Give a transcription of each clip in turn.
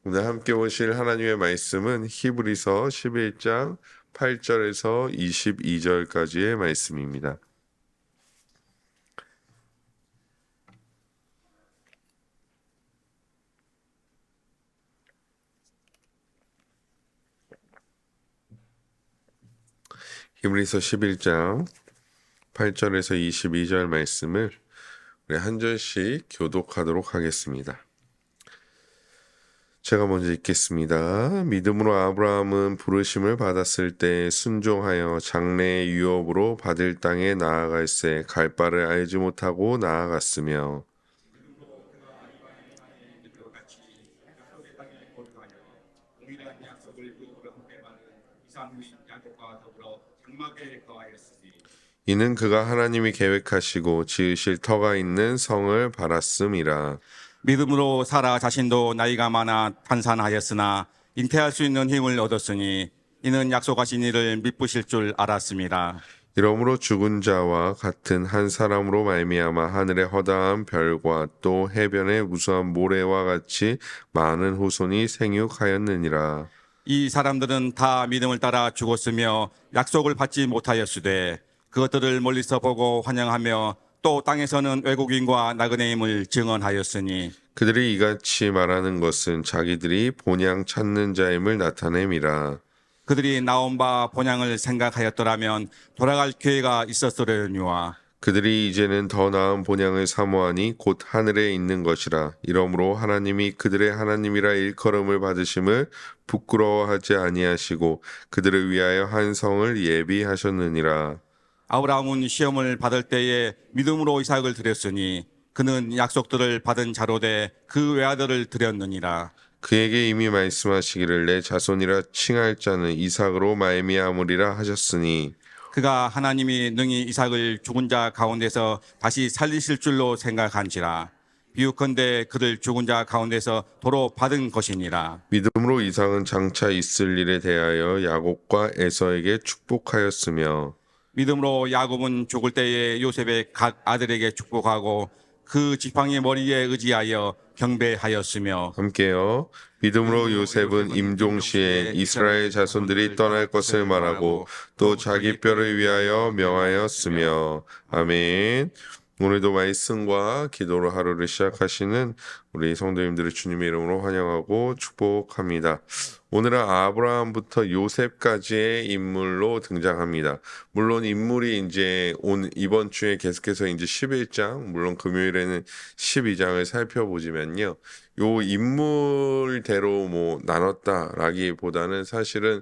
오늘 함께 보실 하나님의 말씀은 히브리서 11장 8절에서 22절까지의 말씀입니다. 히브리서 11장 8절에서 22절 말씀을 우리 한 절씩 교독하도록 하겠습니다. 제가 먼저 읽겠습니다. 믿음으로 아브라함은 부르심을 받았을 때 순종하여 장래의 유업으로 받을 땅에 나아갈새 갈 바를 알지 못하고 나아갔으며 이는 그가 하나님이 계획하시고 지으실 터가 있는 성을 바랐음이라. 믿음으로 사라 자신도 나이가 많아 탄산하였으나 잉태할 수 있는 힘을 얻었으니 이는 약속하신 이를 믿으실 줄 알았습니다. 이러므로 죽은 자와 같은 한 사람으로 말미암아 하늘의 허다한 별과 또 해변의 무수한 모래와 같이 많은 후손이 생육하였느니라. 이 사람들은 다 믿음을 따라 죽었으며 약속을 받지 못하였으되 그것들을 멀리서 보고 환영하며 또 땅에서는 외국인과 나그네임을 증언하였으니 그들이 이같이 말하는 것은 자기들이 본향 찾는 자임을 나타냄이라. 그들이 나온 바 본향을 생각하였더라면 돌아갈 기회가 있었으려니와 그들이 이제는 더 나은 본향을 사모하니 곧 하늘에 있는 것이라. 이러므로 하나님이 그들의 하나님이라 일컬음을 받으심을 부끄러워하지 아니하시고 그들을 위하여 한 성을 예비하셨느니라. 아브라함은 시험을 받을 때에 믿음으로 이삭을 드렸으니 그는 약속들을 받은 자로 돼 그 외아들을 드렸느니라. 그에게 이미 말씀하시기를 내 자손이라 칭할 자는 이삭으로 말미암으리라 하셨으니 그가 하나님이 능히 이삭을 죽은 자 가운데서 다시 살리실 줄로 생각한지라. 비유컨대 그를 죽은 자 가운데서 도로 받은 것이니라. 믿음으로 이삭은 장차 있을 일에 대하여 야곱과 에서에게 축복하였으며 믿음으로 야곱은 죽을 때에 요셉의 각 아들에게 축복하고 그 지팡이 머리에 의지하여 경배하였으며 함께요. 믿음으로 요셉은 임종시에 이스라엘 자손들이 떠날 것을 말하고 또 자기 뼈를 위하여 명하였으며 아멘. 오늘도 말씀과 기도로 하루를 시작하시는 우리 성도님들을 주님의 이름으로 환영하고 축복합니다. 오늘은 아브라함부터 요셉까지의 인물로 등장합니다. 물론 인물이 이제 이번 주에 계속해서 이제 11장, 물론 금요일에는 12장을 살펴보지만요. 요 인물대로 뭐 나눴다라기보다는 사실은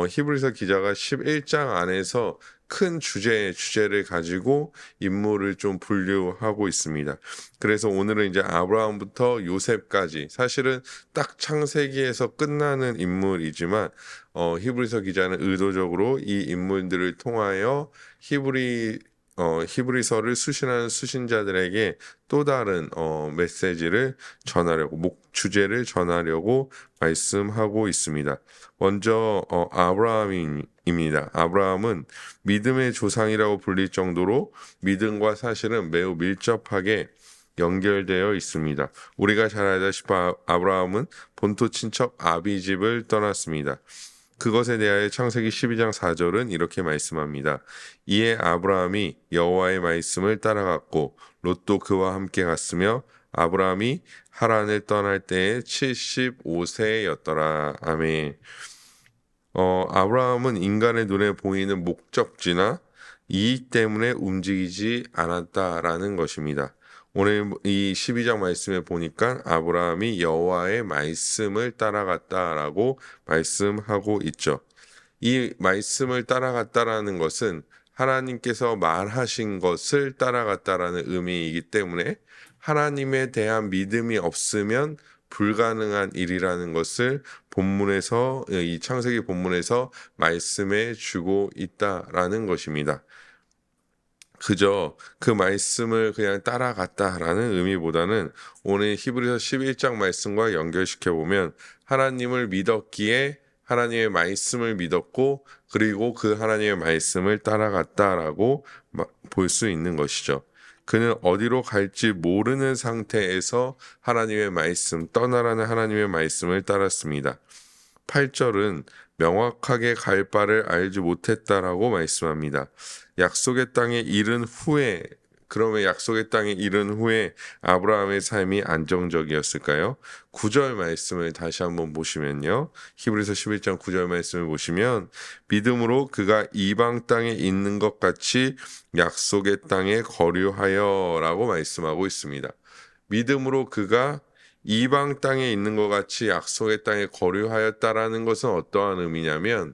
히브리서 기자가 11장 안에서 큰 주제를 가지고 인물을 좀 분류하고 있습니다. 그래서 오늘은 이제 아브라함부터 요셉까지 사실은 딱 창세기에서 끝나는 인물이지만 히브리서 기자는 의도적으로 이 인물들을 통하여 히브리서를 수신하는 수신자들에게 또 다른 메시지를 전하려고 주제를 전하려고 말씀하고 있습니다. 먼저 아브라함입니다. 아브라함은 믿음의 조상이라고 불릴 정도로 믿음과 사실은 매우 밀접하게 연결되어 있습니다. 우리가 잘 알다시피 아브라함은 본토 친척 아비집을 떠났습니다. 그것에 대하여 창세기 12장 4절은 이렇게 말씀합니다. 이에 아브라함이 여호와의 말씀을 따라갔고 롯도 그와 함께 갔으며 아브라함이 하란을 떠날 때에 75세였더라. 아멘. 아브라함은 인간의 눈에 보이는 목적지나 이익 때문에 움직이지 않았다라는 것입니다. 오늘 이 12장 말씀에 보니까 아브라함이 여호와의 말씀을 따라갔다라고 말씀하고 있죠. 이 말씀을 따라갔다라는 것은 하나님께서 말하신 것을 따라갔다라는 의미이기 때문에 하나님에 대한 믿음이 없으면 불가능한 일이라는 것을 본문에서 이 창세기 본문에서 말씀해 주고 있다라는 것입니다. 그저 그 말씀을 그냥 따라갔다라는 의미보다는 오늘 히브리서 11장 말씀과 연결시켜 보면 하나님을 믿었기에 하나님의 말씀을 믿었고 그리고 그 하나님의 말씀을 따라갔다라고 볼 수 있는 것이죠. 그는 어디로 갈지 모르는 상태에서 하나님의 말씀, 떠나라는 하나님의 말씀을 따랐습니다. 8절은 명확하게 갈 바를 알지 못했다라고 말씀합니다. 약속의 땅에 이른 후에, 그러면 약속의 땅에 이른 후에 아브라함의 삶이 안정적이었을까요? 9절 말씀을 다시 한번 보시면요. 히브리서 11장 9절 말씀을 보시면 믿음으로 그가 이방 땅에 있는 것 같이 약속의 땅에 거류하여 라고 말씀하고 있습니다. 믿음으로 그가 이방 땅에 있는 것 같이 약속의 땅에 거류하였다라는 것은 어떠한 의미냐면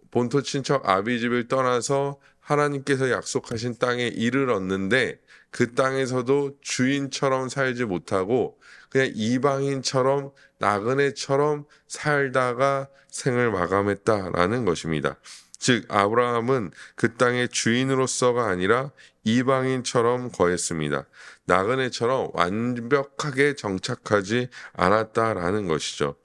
본토 친척 아비집을 떠나서 하나님께서 약속하신 땅에 이르렀는데 그 땅에서도 주인처럼 살지 못하고 그냥 이방인처럼 나그네처럼 살다가 생을 마감했다라는 것입니다. 즉 아브라함은 그 땅의 주인으로서가 아니라 이방인처럼 거했습니다. 나그네처럼 완벽하게 정착하지 않았다라는 것이죠.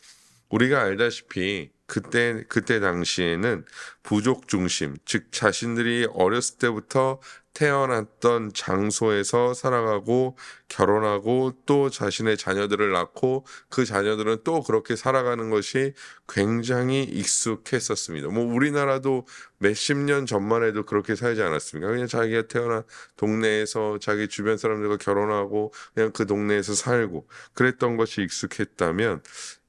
우리가 알다시피 그때 당시에는 부족 중심, 즉 자신들이 어렸을 때부터 태어났던 장소에서 살아가고 결혼하고 또 자신의 자녀들을 낳고 그 자녀들은 또 그렇게 살아가는 것이 굉장히 익숙했었습니다. 뭐 우리나라도 몇십 년 전만 해도 그렇게 살지 않았습니까? 그냥 자기가 태어난 동네에서 자기 주변 사람들과 결혼하고 그냥 그 동네에서 살고 그랬던 것이 익숙했다면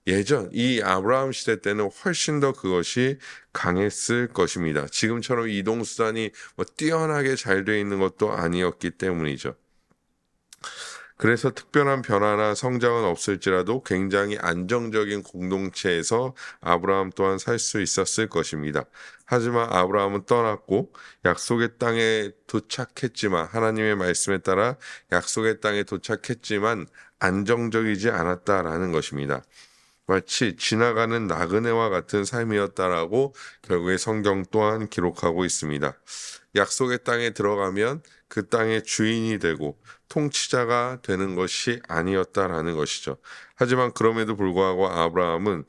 예전 이 아브라함 시대 때는 훨씬 더 그것이 강했을 것입니다. 지금처럼 이동수단이 뭐 뛰어나게 잘 돼 있는 것도 아니었기 때문이죠. 그래서 특별한 변화나 성장은 없을지라도 굉장히 안정적인 공동체에서 아브라함 또한 살 수 있었을 것입니다. 하지만 아브라함은 떠났고 약속의 땅에 도착했지만 하나님의 말씀에 따라 약속의 땅에 도착했지만 안정적이지 않았다라는 것입니다. 마치 지나가는 나그네와 같은 삶이었다라고 결국에 성경 또한 기록하고 있습니다. 약속의 땅에 들어가면 그 땅의 주인이 되고 통치자가 되는 것이 아니었다라는 것이죠. 하지만 그럼에도 불구하고 아브라함은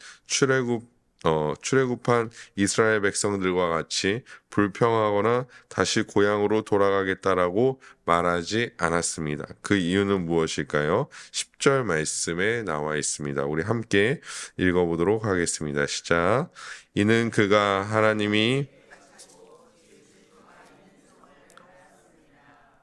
출애굽한 이스라엘 백성들과 같이 불평하거나 다시 고향으로 돌아가겠다라고 말하지 않았습니다. 그 이유는 무엇일까요? 10절 말씀에 나와 있습니다. 우리 함께 읽어보도록 하겠습니다. 시작. 이는 그가 하나님이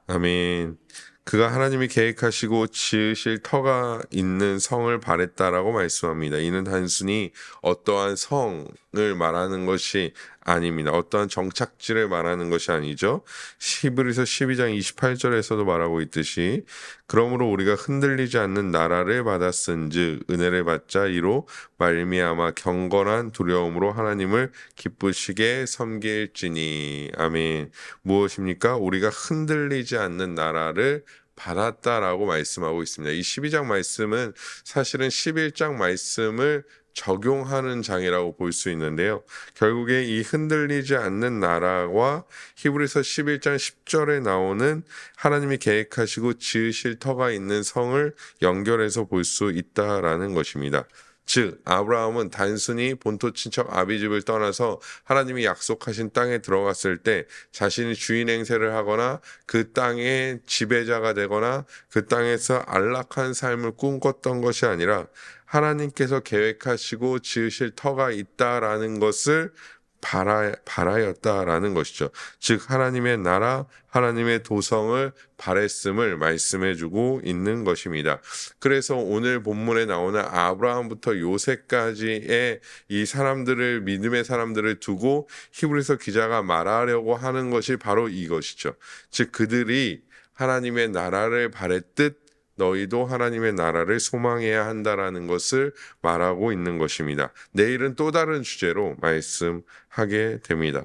아멘. 그가 하나님이 계획하시고 지으실 터가 있는 성을 바랬다라고 말씀합니다. 이는 단순히 어떠한 성을 말하는 것이 아닙니다. 어떠한 정착지를 말하는 것이 아니죠. 히브리서 12장 28절에서도 말하고 있듯이 그러므로 우리가 흔들리지 않는 나라를 받았은즉 은혜를 받자 이로 말미암아 경건한 두려움으로 하나님을 기쁘시게 섬길지니. 아멘. 무엇입니까? 우리가 흔들리지 않는 나라를 받았다라고 말씀하고 있습니다. 이 12장 말씀은 사실은 11장 말씀을 적용하는 장이라고 볼 수 있는데요. 결국에 이 흔들리지 않는 나라와 히브리서 11장 10절에 나오는 하나님이 계획하시고 지으실 터가 있는 성을 연결해서 볼 수 있다라는 것입니다. 즉 아브라함은 단순히 본토 친척 아비집을 떠나서 하나님이 약속하신 땅에 들어갔을 때 자신이 주인 행세를 하거나 그 땅의 지배자가 되거나 그 땅에서 안락한 삶을 꿈꿨던 것이 아니라 하나님께서 계획하시고 지으실 터가 있다라는 것을 바라였다라는 것이죠. 즉 하나님의 나라, 하나님의 도성을 바랬음을 말씀해주고 있는 것입니다. 그래서 오늘 본문에 나오는 아브라함부터 요새까지의 이 사람들을 믿음의 사람들을 두고 히브리서 기자가 말하려고 하는 것이 바로 이것이죠. 즉 그들이 하나님의 나라를 바랬듯 너희도 하나님의 나라를 소망해야 한다라는 것을 말하고 있는 것입니다. 내일은 또 다른 주제로 말씀하게 됩니다.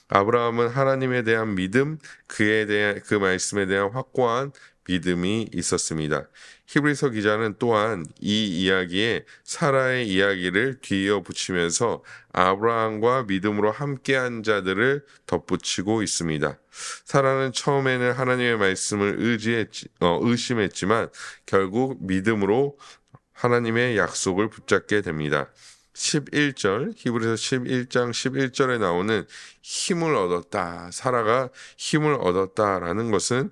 아브라함은 하나님에 대한 믿음, 그 말씀에 대한 확고한 믿음이 있었습니다. 히브리서 기자는 또한 이 이야기에 사라의 이야기를 뒤이어 붙이면서 아브라함과 믿음으로 함께한 자들을 덧붙이고 있습니다. 사라는 처음에는 하나님의 말씀을 의심했지만 결국 믿음으로 하나님의 약속을 붙잡게 됩니다. 11절, 히브리서 11장 11절에 나오는 힘을 얻었다. 사라가 힘을 얻었다라는 것은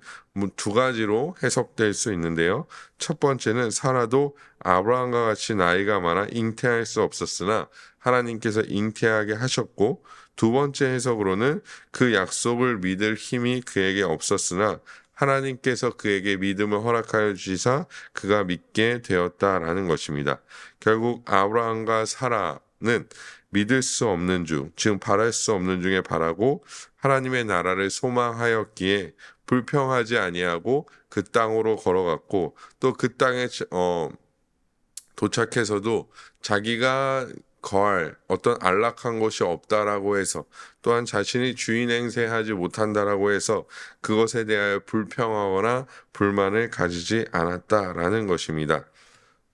두 가지로 해석될 수 있는데요. 첫 번째는 사라도 아브라함과 같이 나이가 많아 잉태할 수 없었으나 하나님께서 잉태하게 하셨고, 두 번째 해석으로는 그 약속을 믿을 힘이 그에게 없었으나 하나님께서 그에게 믿음을 허락하여 주시사 그가 믿게 되었다라는 것입니다. 결국 아브라함과 사라는 믿을 수 없는 중, 즉 바랄 수 없는 중에 바라고 하나님의 나라를 소망하였기에 불평하지 아니하고 그 땅으로 걸어갔고, 또 그 땅에 도착해서도 자기가 거할 어떤 안락한 곳이 없다라고 해서, 또한 자신이 주인 행세하지 못한다라고 해서 그것에 대하여 불평하거나 불만을 가지지 않았다라는 것입니다.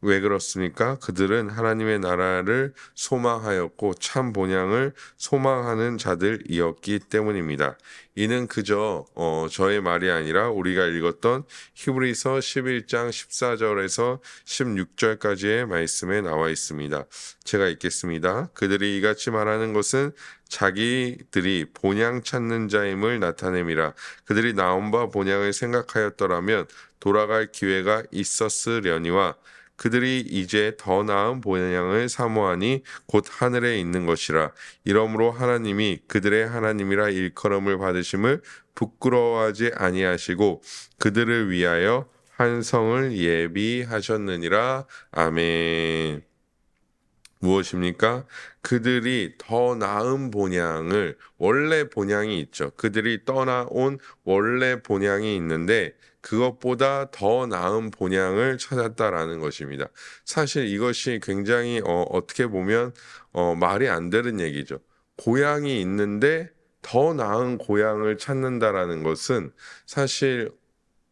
왜 그렇습니까? 그들은 하나님의 나라를 소망하였고 참 본향을 소망하는 자들이었기 때문입니다. 이는 그저 저의 말이 아니라 우리가 읽었던 히브리서 11장 14절에서 16절까지의 말씀에 나와 있습니다. 제가 읽겠습니다. 그들이 이같이 말하는 것은 자기들이 본향 찾는 자임을 나타냄이라. 그들이 나온 바 본향을 생각하였더라면 돌아갈 기회가 있었으려니와 그들이 이제 더 나은 본향을 사모하니 곧 하늘에 있는 것이라. 이러므로 하나님이 그들의 하나님이라 일컬음을 받으심을 부끄러워하지 아니하시고 그들을 위하여 한 성을 예비하셨느니라. 아멘. 무엇입니까? 그들이 더 나은 본향을, 원래 본향이 있죠. 그들이 떠나온 원래 본향이 있는데 그것보다 더 나은 본향을 찾았다라는 것입니다. 사실 이것이 굉장히 어떻게 보면 말이 안 되는 얘기죠. 고향이 있는데 더 나은 고향을 찾는다라는 것은 사실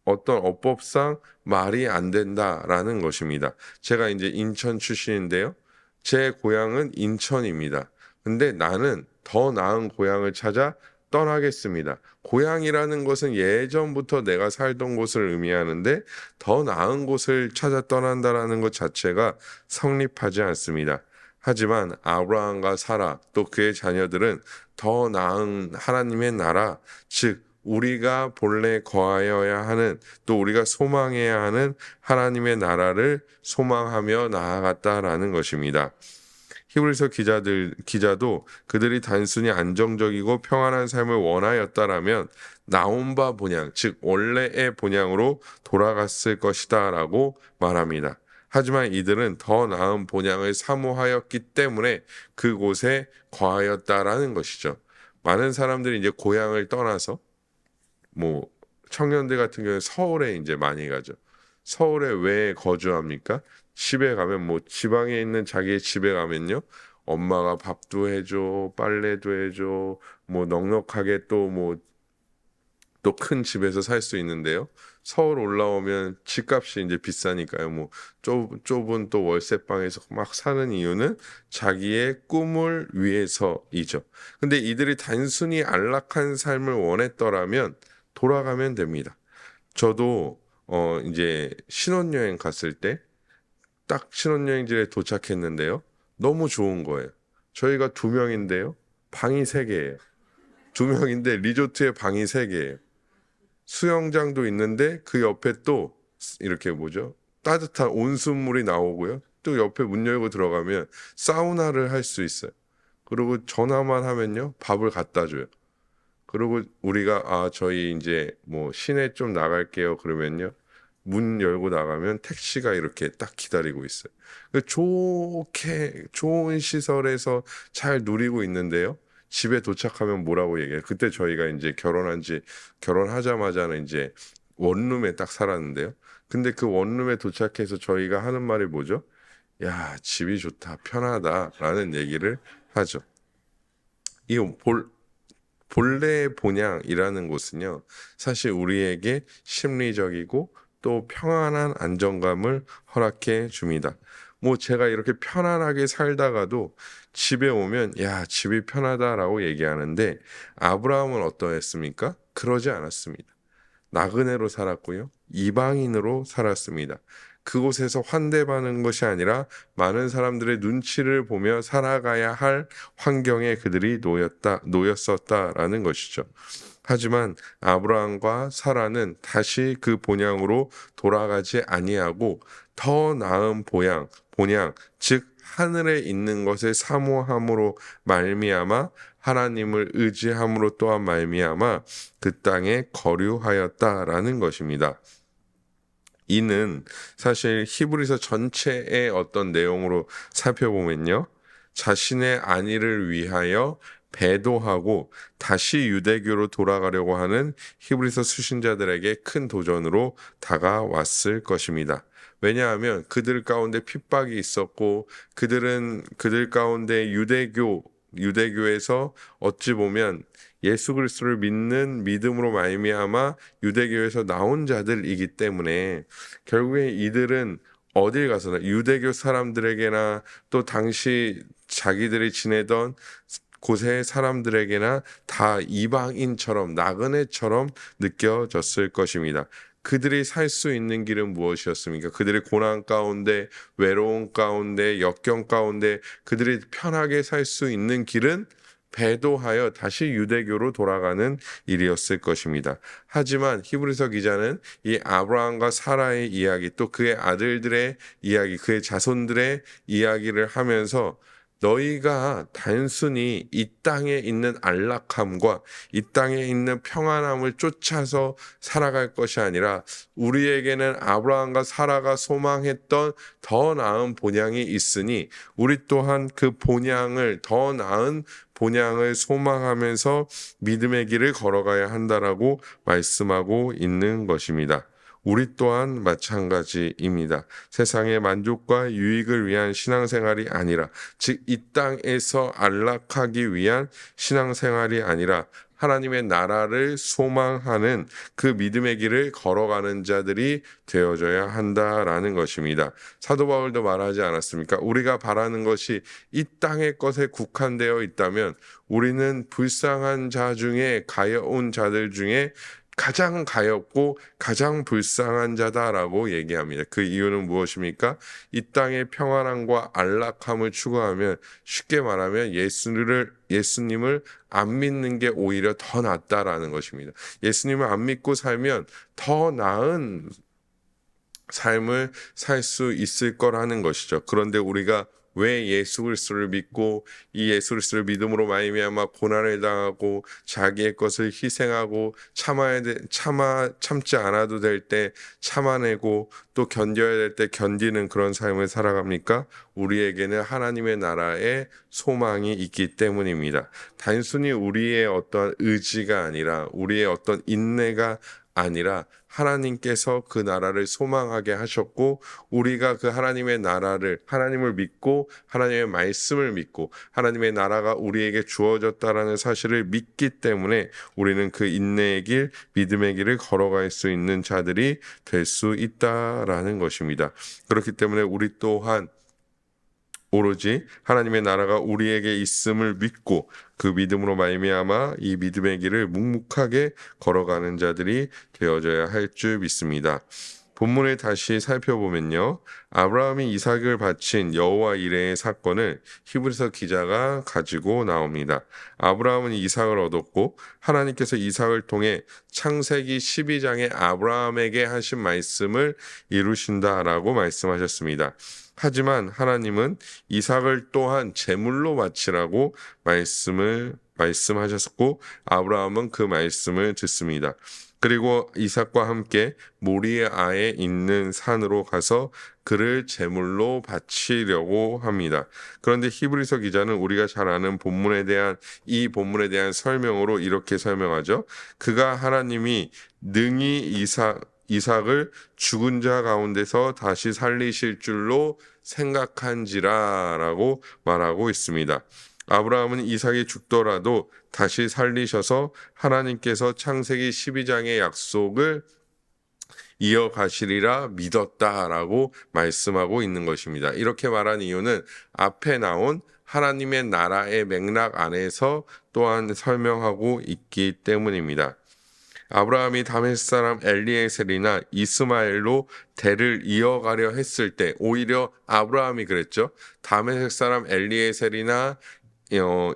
어떤 어법상 말이 안 된다라는 것입니다. 제가 이제 인천 출신인데요. 제 고향은 인천입니다. 근데 나는 더 나은 고향을 찾아 떠나겠습니다. 고향이라는 것은 예전부터 내가 살던 곳을 의미하는데 더 나은 곳을 찾아 떠난다라는 것 자체가 성립하지 않습니다. 하지만 아브라함과 사라 또 그의 자녀들은 더 나은 하나님의 나라, 즉 우리가 본래 거하여야 하는, 또 우리가 소망해야 하는 하나님의 나라를 소망하며 나아갔다라는 것입니다. 히브리서 기자도 그들이 단순히 안정적이고 평안한 삶을 원하였다라면 나온 바 본향, 즉 원래의 본향으로 돌아갔을 것이다라고 말합니다. 하지만 이들은 더 나은 본향을 사모하였기 때문에 그곳에 거하였다라는 것이죠. 많은 사람들이 이제 고향을 떠나서 청년들 같은 경우는 서울에 이제 많이 가죠. 서울에 왜 거주합니까? 집에 가면 지방에 있는 자기의 집에 가면요. 엄마가 밥도 해줘, 빨래도 해줘, 넉넉하게 또 큰 집에서 살 수 있는데요. 서울 올라오면 집값이 이제 비싸니까요. 좁은 또 월세방에서 막 사는 이유는 자기의 꿈을 위해서이죠. 근데 이들이 단순히 안락한 삶을 원했더라면 돌아가면 됩니다. 저도 이제 신혼여행 갔을 때 딱 신혼여행지에 도착했는데요. 너무 좋은 거예요. 저희가 2명인데요. 방이 3개예요. 2명인데 리조트에 방이 3개예요. 수영장도 있는데 그 옆에 또 이렇게 따뜻한 온수물이 나오고요. 또 옆에 문 열고 들어가면 사우나를 할 수 있어요. 그리고 전화만 하면요. 밥을 갖다 줘요. 그리고 우리가 저희 이제 시내 좀 나갈게요. 그러면요. 문 열고 나가면 택시가 이렇게 딱 기다리고 있어요. 좋은 시설에서 잘 누리고 있는데요. 집에 도착하면 뭐라고 얘기해요? 그때 저희가 이제 결혼하자마자는 이제 원룸에 딱 살았는데요. 근데 그 원룸에 도착해서 저희가 하는 말이 뭐죠? 야, 집이 좋다, 편하다라는 얘기를 하죠. 이 본래의 본향이라는 곳은요, 사실 우리에게 심리적이고 또 평안한 안정감을 허락해 줍니다. 제가 이렇게 편안하게 살다가도 집에 오면 야, 집이 편하다라고 얘기하는데 아브라함은 어떠했습니까? 그러지 않았습니다. 나그네로 살았고요. 이방인으로 살았습니다. 그곳에서 환대받는 것이 아니라 많은 사람들의 눈치를 보며 살아가야 할 환경에 그들이 놓였었다라는 것이죠. 하지만 아브라함과 사라는 다시 그 본향으로 돌아가지 아니하고 더 나은 본향, 즉 하늘에 있는 것을 사모함으로 말미암아 하나님을 의지함으로 또한 말미암아 그 땅에 거류하였다라는 것입니다. 이는 사실 히브리서 전체의 어떤 내용으로 살펴보면요, 자신의 안위를 위하여 배도하고 다시 유대교로 돌아가려고 하는 히브리서 수신자들에게 큰 도전으로 다가왔을 것입니다. 왜냐하면 그들 가운데 핍박이 있었고 그들 가운데 유대교에서 어찌 보면 예수 그리스도를 믿는 믿음으로 말미암아 유대교에서 나온 자들이기 때문에 결국에 이들은 어딜 가서나 유대교 사람들에게나 또 당시 자기들이 지내던 곳의 사람들에게나 다 이방인처럼 나그네처럼 느껴졌을 것입니다. 그들이 살 수 있는 길은 무엇이었습니까? 그들의 고난 가운데, 외로움 가운데, 역경 가운데 그들이 편하게 살 수 있는 길은 배도하여 다시 유대교로 돌아가는 일이었을 것입니다. 하지만 히브리서 기자는 이 아브라함과 사라의 이야기, 또 그의 아들들의 이야기, 그의 자손들의 이야기를 하면서 너희가 단순히 이 땅에 있는 안락함과 이 땅에 있는 평안함을 쫓아서 살아갈 것이 아니라 우리에게는 아브라함과 사라가 소망했던 더 나은 본향이 있으니 우리 또한 그 본향을, 더 나은 본향을 소망하면서 믿음의 길을 걸어가야 한다라고 말씀하고 있는 것입니다. 우리 또한 마찬가지입니다. 세상의 만족과 유익을 위한 신앙생활이 아니라, 즉 이 땅에서 안락하기 위한 신앙생활이 아니라 하나님의 나라를 소망하는 그 믿음의 길을 걸어가는 자들이 되어져야 한다라는 것입니다. 사도 바울도 말하지 않았습니까? 우리가 바라는 것이 이 땅의 것에 국한되어 있다면 우리는 불쌍한 자 중에, 가여운 자들 중에 가장 가엾고 가장 불쌍한 자다라고 얘기합니다. 그 이유는 무엇입니까? 이 땅의 평안함과 안락함을 추구하면, 쉽게 말하면 예수님을 안 믿는 게 오히려 더 낫다라는 것입니다. 예수님을 안 믿고 살면 더 나은 삶을 살 수 있을 거라는 것이죠. 그런데 우리가 왜 예수 그리스도를 믿고 이 예수 그리스도를 믿음으로 말미암아 고난을 당하고 자기의 것을 희생하고 참지 않아도 될 때 참아내고 또 견뎌야 될 때 견디는 그런 삶을 살아갑니까? 우리에게는 하나님의 나라에 소망이 있기 때문입니다. 단순히 우리의 어떤 의지가 아니라, 우리의 어떤 인내가 아니라 하나님께서 그 나라를 소망하게 하셨고, 우리가 그 하나님의 나라를, 하나님을 믿고 하나님의 말씀을 믿고 하나님의 나라가 우리에게 주어졌다라는 사실을 믿기 때문에 우리는 그 인내의 길, 믿음의 길을 걸어갈 수 있는 자들이 될 수 있다라는 것입니다. 그렇기 때문에 우리 또한 오로지 하나님의 나라가 우리에게 있음을 믿고 그 믿음으로 말미암아 이 믿음의 길을 묵묵하게 걸어가는 자들이 되어져야 할 줄 믿습니다. 본문을 다시 살펴보면요, 아브라함이 이삭을 바친 여호와 이레의 사건을 히브리서 기자가 가지고 나옵니다. 아브라함은 이삭을 얻었고 하나님께서 이삭을 통해 창세기 12장에 아브라함에게 하신 말씀을 이루신다라고 말씀하셨습니다. 하지만 하나님은 이삭을 또한 제물로 바치라고 말씀하셨고 아브라함은 그 말씀을 듣습니다. 그리고 이삭과 함께 모리아에 있는 산으로 가서 그를 제물로 바치려고 합니다. 그런데 히브리서 기자는 우리가 잘 아는 이 본문에 대한 설명으로 이렇게 설명하죠. 그가 하나님이 능히 이삭을 죽은 자 가운데서 다시 살리실 줄로 생각한지라라고 말하고 있습니다. 아브라함은 이삭이 죽더라도 다시 살리셔서 하나님께서 창세기 12장의 약속을 이어가시리라 믿었다라고 말씀하고 있는 것입니다. 이렇게 말한 이유는 앞에 나온 하나님의 나라의 맥락 안에서 또한 설명하고 있기 때문입니다. 아브라함이 다메섹 사람 엘리에셀이나 이스마엘로 대를 이어가려 했을 때 오히려 아브라함이 그랬죠. 다메섹 사람 엘리에셀이나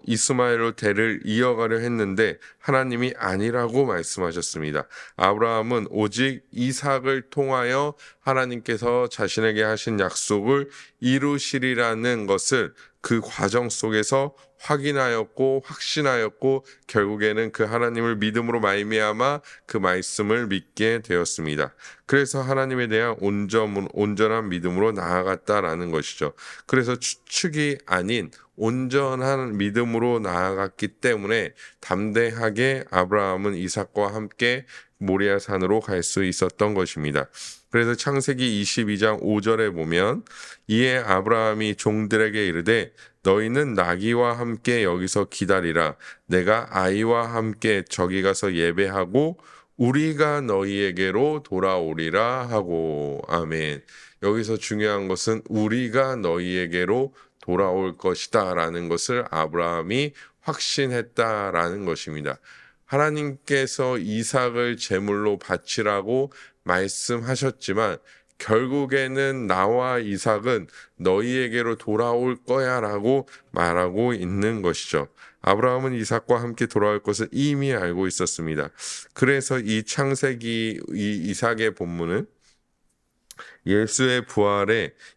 이스마엘로 대를 이어가려 했는데 하나님이 아니라고 말씀하셨습니다. 아브라함은 오직 이삭을 통하여 하나님께서 자신에게 하신 약속을 이루시리라는 것을 그 과정 속에서 확인하였고 확신하였고 결국에는 그 하나님을 믿음으로 말미암아 그 말씀을 믿게 되었습니다. 그래서 하나님에 대한 온전한 믿음으로 나아갔다라는 것이죠. 그래서 추측이 아닌 온전한 믿음으로 나아갔기 때문에 담대하게 아브라함은 이삭과 함께 모리아 산으로 갈 수 있었던 것입니다. 그래서 창세기 22장 5절에 보면 이에 아브라함이 종들에게 이르되 너희는 나귀와 함께 여기서 기다리라. 내가 아이와 함께 저기 가서 예배하고 우리가 너희에게로 돌아오리라 하고. 아멘. 여기서 중요한 것은 우리가 너희에게로 돌아올 것이다 라는 것을 아브라함이 확신했다라는 것입니다. 하나님께서 이삭을 제물로 바치라고 말씀하셨지만 결국에는 나와 이삭은 너희에게로 돌아올 거야 라고 말하고 있는 것이죠. 아브라함은 이삭과 함께 돌아올 것을 이미 알고 있었습니다. 그래서 이 창세기 이삭의 본문은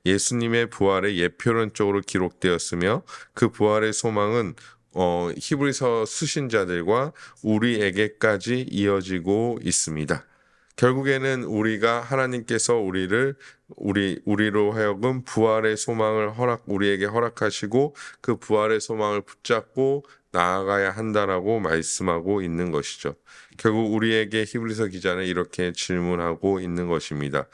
예수님의 부활의 예표론적으로 기록되었으며 그 부활의 소망은 히브리서 수신자들과 우리에게까지 이어지고 있습니다. 결국에는 우리가 하나님께서 우리로 하여금 부활의 소망을 우리에게 허락하시고 그 부활의 소망을 붙잡고 나아가야 한다라고 말씀하고 있는 것이죠. 결국 우리에게 히브리서 기자는 이렇게 질문하고 있는 것입니다.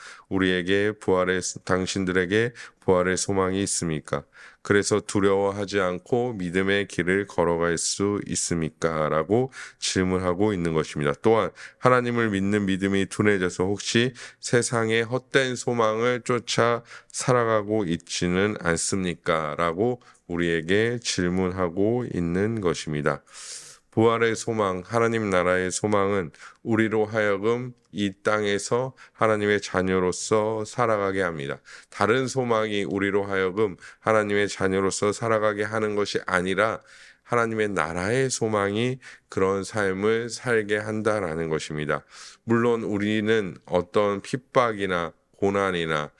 당신들에게 부활의 소망이 있습니까? 그래서 두려워하지 않고 믿음의 길을 걸어갈 수 있습니까? 라고 질문하고 있는 것입니다. 또한 하나님을 믿는 믿음이 둔해져서 혹시 세상의 헛된 소망을 쫓아 살아가고 있지는 않습니까? 라고 우리에게 질문하고 있는 것입니다. 부활의 소망, 하나님 나라의 소망은 우리로 하여금 이 땅에서 하나님의 자녀로서 살아가게 합니다. 다른 소망이 우리로 하여금 하나님의 자녀로서 살아가게 하는 것이 아니라 하나님의 나라의 소망이 그런 삶을 살게 한다라는 것입니다. 물론 우리는 어떤 핍박이나 고난이나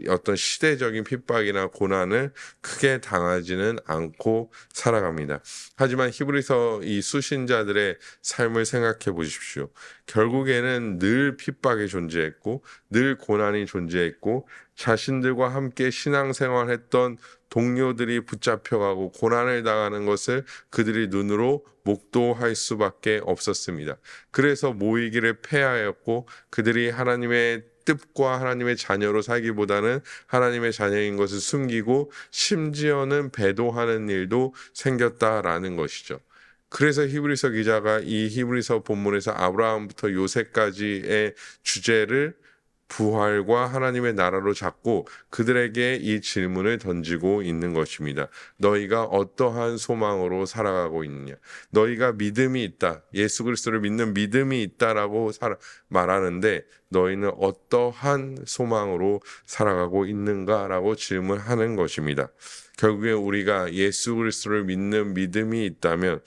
어떤 시대적인 핍박이나 고난을 크게 당하지는 않고 살아갑니다. 하지만 히브리서 이 수신자들의 삶을 생각해 보십시오. 결국에는 늘 핍박이 존재했고 늘 고난이 존재했고 자신들과 함께 신앙생활했던 동료들이 붙잡혀가고 고난을 당하는 것을 그들이 눈으로 목도할 수밖에 없었습니다. 그래서 모이기를 패하였고 그들이 하나님의 뜻과 하나님의 자녀로 살기보다는 하나님의 자녀인 것을 숨기고 심지어는 배도하는 일도 생겼다라는 것이죠. 그래서 히브리서 기자가 이 히브리서 본문에서 아브라함부터 요새까지의 주제를 부활과 하나님의 나라로 잡고 그들에게 이 질문을 던지고 있는 것입니다. 너희가 어떠한 소망으로 살아가고 있느냐? 너희가 믿음이 있다. 예수 그리스도를 믿는 믿음이 있다라고 말하는데 너희는 어떠한 소망으로 살아가고 있는가라고 질문하는 것입니다. 결국에 우리가 예수 그리스도를 믿는 믿음이 있다면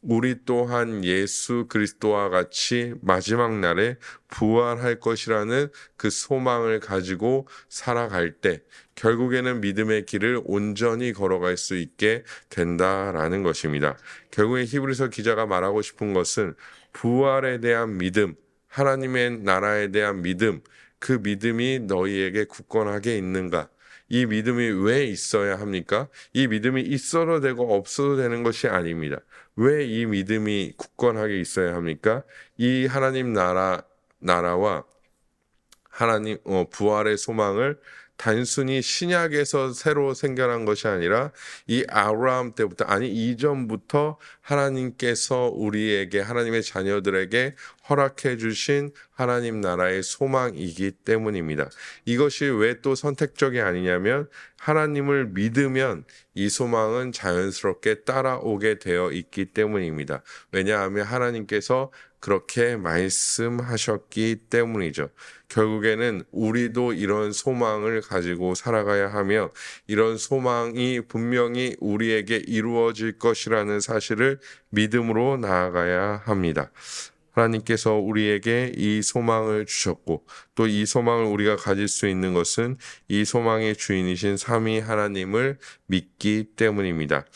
우리 또한 예수 그리스도와 같이 마지막 날에 부활할 것이라는 그 소망을 가지고 살아갈 때 결국에는 믿음의 길을 온전히 걸어갈 수 있게 된다라는 것입니다. 결국에 히브리서 기자가 말하고 싶은 것은 부활에 대한 믿음, 하나님의 나라에 대한 믿음, 그 믿음이 너희에게 굳건하게 있는가? 이 믿음이 왜 있어야 합니까? 이 믿음이 있어도 되고 없어도 되는 것이 아닙니다. 왜 이 믿음이 굳건하게 있어야 합니까? 이 하나님 나라와 하나님 부활의 소망을 단순히 신약에서 새로 생겨난 것이 아니라 이 아브라함 때부터 이전부터 하나님께서 우리에게 하나님의 자녀들에게 허락해 주신 하나님 나라의 소망이기 때문입니다. 이것이 왜 또 선택적이 아니냐면 하나님을 믿으면 이 소망은 자연스럽게 따라오게 되어 있기 때문입니다. 왜냐하면 하나님께서 그렇게 말씀하셨기 때문이죠. 결국에는 우리도 이런 소망을 가지고 살아가야 하며 이런 소망이 분명히 우리에게 이루어질 것이라는 사실을 믿음으로 나아가야 합니다. 하나님께서 우리에게 이 소망을 주셨고 또 이 소망을 우리가 가질 수 있는 것은 이 소망의 주인이신 삼위 하나님을 믿기 때문입니다.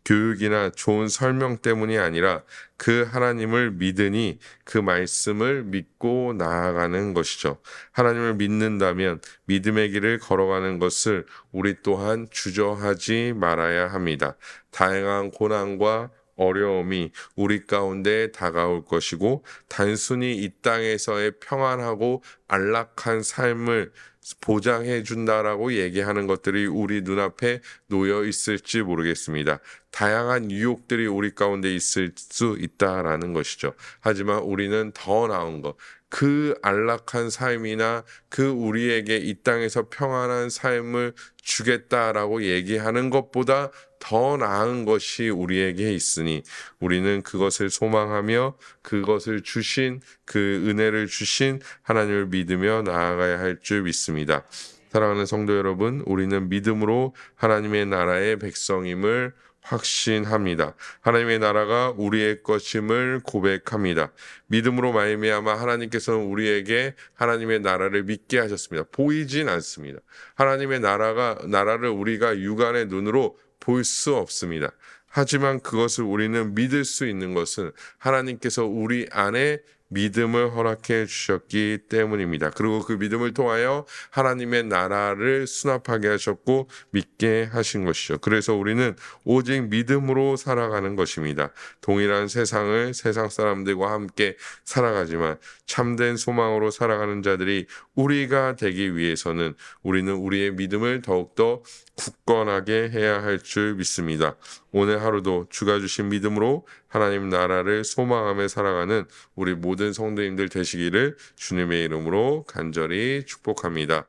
교육이나 좋은 설명 때문이 아니라 그 하나님을 믿으니 그 말씀을 믿고 나아가는 것이죠. 하나님을 믿는다면 믿음의 길을 걸어가는 것을 우리 또한 주저하지 말아야 합니다. 다양한 고난과 어려움이 우리 가운데 다가올 것이고 단순히 이 땅에서의 평안하고 안락한 삶을 보장해 준다라고 얘기하는 것들이 우리 눈앞에 놓여 있을지 모르겠습니다. 다양한 유혹들이 우리 가운데 있을 수 있다라는 것이죠. 하지만 우리는 더 나은 것, 그 안락한 삶이나 그 우리에게 이 땅에서 평안한 삶을 주겠다라고 얘기하는 것보다 더 나은 것이 우리에게 있으니 우리는 그것을 소망하며 그것을 주신 그 은혜를 주신 하나님을 믿으며 나아가야 할 줄 믿습니다. 사랑하는 성도 여러분, 우리는 믿음으로 하나님의 나라의 백성임을 확신합니다. 하나님의 나라가 우리의 것임을 고백합니다. 믿음으로 말미암아 하나님께서는 우리에게 하나님의 나라를 믿게 하셨습니다. 보이진 않습니다. 하나님의 나라를 우리가 육안의 눈으로 볼 수 없습니다. 하지만 그것을 우리는 믿을 수 있는 것은 하나님께서 우리 안에 믿음을 허락해 주셨기 때문입니다. 그리고 그 믿음을 통하여 하나님의 나라를 수납하게 하셨고 믿게 하신 것이죠. 그래서 우리는 오직 믿음으로 살아가는 것입니다. 동일한 세상을 세상 사람들과 함께 살아가지만 참된 소망으로 살아가는 자들이 우리가 되기 위해서는 우리는 우리의 믿음을 더욱더 굳건하게 해야 할 줄 믿습니다. 오늘 하루도 주가 주신 믿음으로 하나님 나라를 소망하며 살아가는 우리 모든 성도님들 되시기를 주님의 이름으로 간절히 축복합니다.